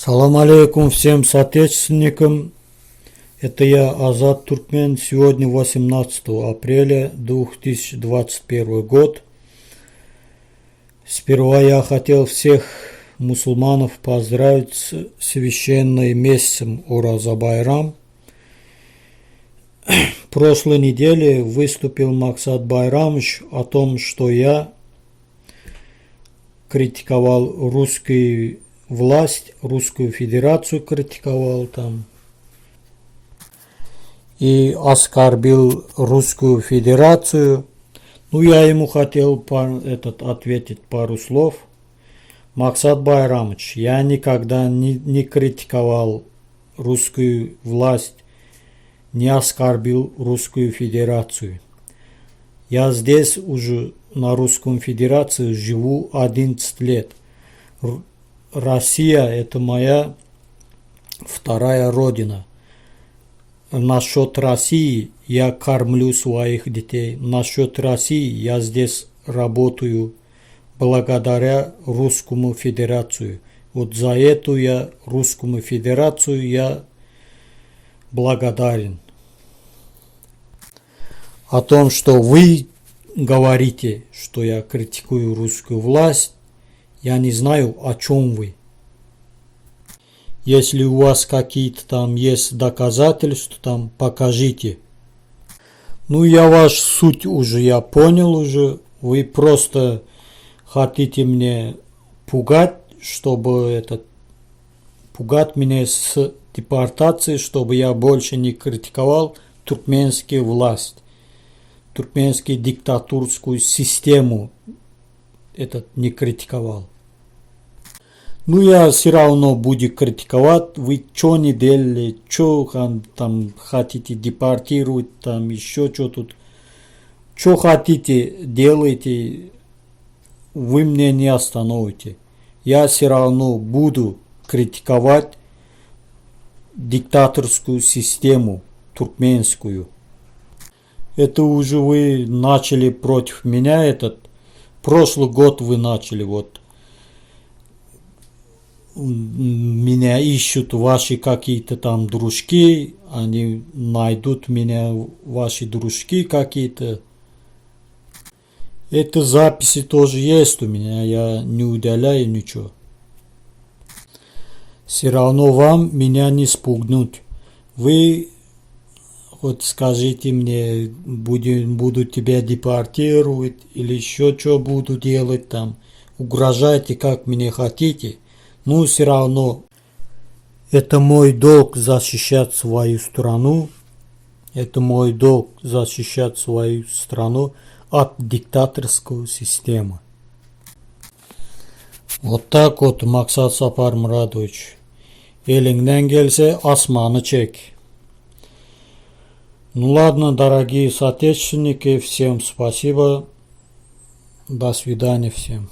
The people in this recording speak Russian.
Салам алейкум всем соотечественникам. Это я, Азат Туркмен. Сегодня 18 апреля 2021 год. Сперва я хотел всех мусульманов поздравить с священным месяцем Ораза Байрам. Прошлой неделе выступил Максат Байрамович о том, что я критиковал русскую власть, Русскую Федерацию критиковал там и оскорбил Русскую Федерацию. Я ему хотел ответить пару слов. Максат Байрамович, я никогда не критиковал русскую власть, не оскорбил Русскую Федерацию. Я здесь уже на Русском Федерации живу 11 лет. Россия – это моя вторая родина. Насчет России я кормлю своих детей. Насчет России я здесь работаю благодаря Русскому Федерацию. Вот за эту я Русскому Федерацию я благодарен. О том, что вы говорите, что я критикую русскую власть, я не знаю, о чем вы. Если у вас какие-то там есть доказательства, там покажите. Я вашу суть я понял уже. Вы просто хотите мне пугать, чтобы пугать меня с депортацией, чтобы я больше не критиковал туркменскую власть, туркменскую диктатурскую систему не критиковал. Я все равно буду критиковать. Вы что не делали, что там хотите депортировать, там еще что тут. Что хотите, делайте, вы меня не остановите. Я все равно буду критиковать диктаторскую систему туркменскую. Это уже вы начали против меня, прошлый год вы начали, меня ищут ваши какие-то там дружки, они найдут меня, ваши дружки какие-то. Это записи тоже есть у меня, я не удаляю ничего. Все равно вам меня не спугнуть. Вы скажите мне, буду тебя депортировать или еще что буду делать там. Угрожайте как мне хотите. Все равно это мой долг защищать свою страну. Это мой долг защищать свою страну от диктаторской системы. Так Максат Сапар Мурадович. Elinden gelse асманы чек. Ладно, дорогие соотечественники, всем спасибо. До свидания всем.